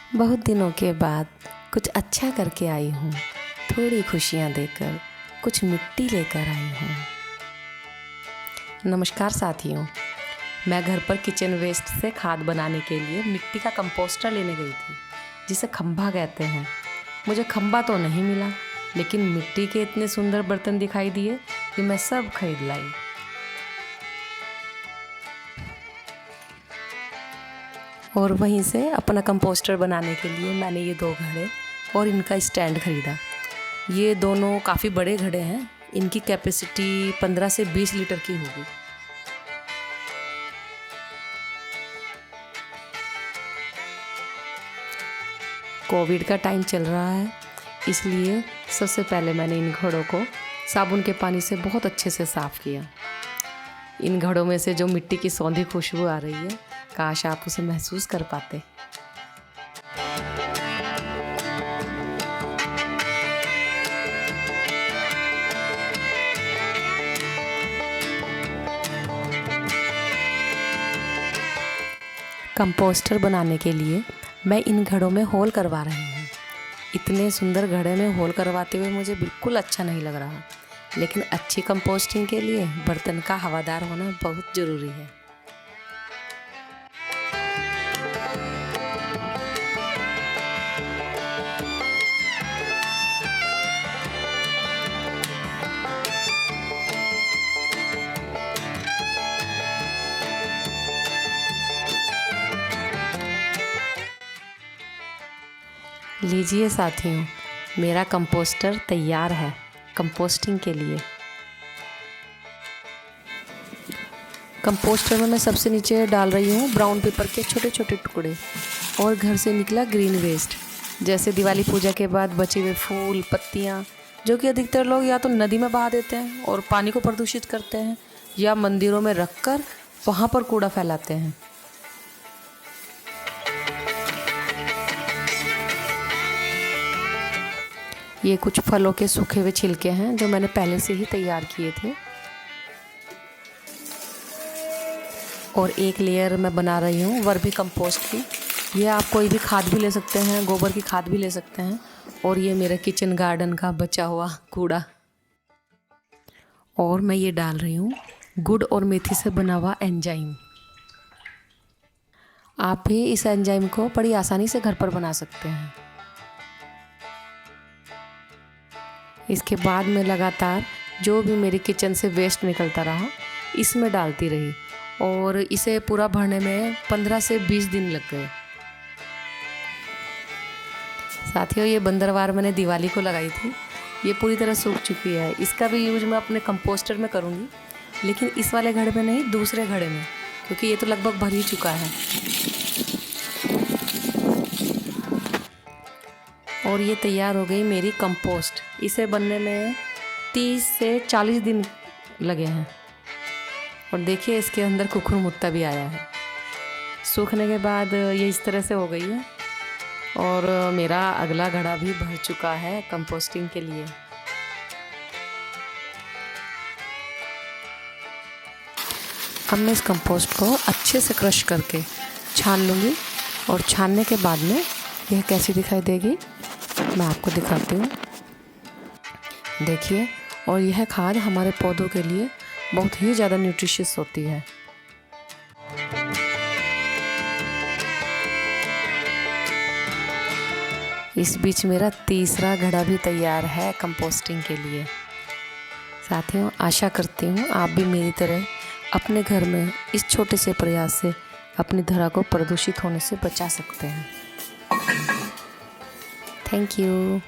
बहुत दिनों के बाद कुछ अच्छा करके आई हूँ, थोड़ी खुशियाँ देकर कुछ मिट्टी लेकर आई हूँ। नमस्कार साथियों, मैं घर पर किचन वेस्ट से खाद बनाने के लिए मिट्टी का कंपोस्टर लेने गई थी, जिसे खंभा कहते हैं। मुझे खंभा तो नहीं मिला, लेकिन मिट्टी के इतने सुंदर बर्तन दिखाई दिए कि मैं सब खरीद लाई। और वहीं से अपना कंपोस्टर बनाने के लिए मैंने ये 2 घड़े और इनका स्टैंड ख़रीदा। ये दोनों काफ़ी बड़े घड़े हैं, इनकी कैपेसिटी 15 से 20 लीटर की होगी। कोविड का टाइम चल रहा है, इसलिए सबसे पहले मैंने इन घड़ों को साबुन के पानी से बहुत अच्छे से साफ़ किया। इन घड़ों में से जो मिट्टी की सौंधी खुशबू आ रही है, काश आप उसे महसूस कर पाते। कंपोस्टर बनाने के लिए मैं इन घड़ों में होल करवा रही हूँ। इतने सुंदर घड़े में होल करवाते हुए मुझे बिल्कुल अच्छा नहीं लग रहा, लेकिन अच्छी कंपोस्टिंग के लिए बर्तन का हवादार होना बहुत ज़रूरी है। लीजिए साथियों, मेरा कंपोस्टर तैयार है कंपोस्टिंग के लिए। कंपोस्टर में मैं सबसे नीचे डाल रही हूँ ब्राउन पेपर के छोटे छोटे टुकड़े और घर से निकला ग्रीन वेस्ट, जैसे दिवाली पूजा के बाद बचे हुए फूल, पत्तियाँ, जो कि अधिकतर लोग या तो नदी में बहा देते हैं और पानी को प्रदूषित करते हैं, या मंदिरों में रखकर वहाँ पर कूड़ा फैलाते हैं। ये कुछ फलों के सूखे हुए छिलके हैं जो मैंने पहले से ही तैयार किए थे। और एक लेयर मैं बना रही हूँ वर्मी कंपोस्ट की। ये आप कोई भी खाद भी ले सकते हैं, गोबर की खाद भी ले सकते हैं। और ये मेरे किचन गार्डन का बचा हुआ कूड़ा। और मैं ये डाल रही हूँ गुड़ और मेथी से बना हुआ एंजाइम। आप भी इस एंजाइम को बड़ी आसानी से घर पर बना सकते हैं। इसके बाद मैं लगातार जो भी मेरी किचन से वेस्ट निकलता रहा इसमें डालती रही, और इसे पूरा भरने में 15 से 20 दिन लग गए। साथियों, ये बंदरवार मैंने दिवाली को लगाई थी, ये पूरी तरह सूख चुकी है। इसका भी यूज मैं अपने कंपोस्टर में करूँगी, लेकिन इस वाले घड़े में नहीं, दूसरे घड़े में, क्योंकि ये तो लगभग भर ही चुका है। और ये तैयार हो गई मेरी कंपोस्ट। इसे बनने में 30 से 40 दिन लगे हैं। और देखिए, इसके अंदर कुकुर मुत्ता भी आया है। सूखने के बाद ये इस तरह से हो गई है। और मेरा अगला घड़ा भी भर चुका है कंपोस्टिंग के लिए। अब मैं इस कंपोस्ट को अच्छे से क्रश करके छान लूँगी, और छानने के बाद में यह कैसी दिखाई देगी मैं आपको दिखाती हूँ। देखिए, और यह खाद हमारे पौधों के लिए बहुत ही ज़्यादा न्यूट्रिशियस होती है। इस बीच मेरा तीसरा घड़ा भी तैयार है कंपोस्टिंग के लिए। साथियों, आशा करती हूँ आप भी मेरी तरह अपने घर में इस छोटे से प्रयास से अपनी धरा को प्रदूषित होने से बचा सकते हैं। Thank you.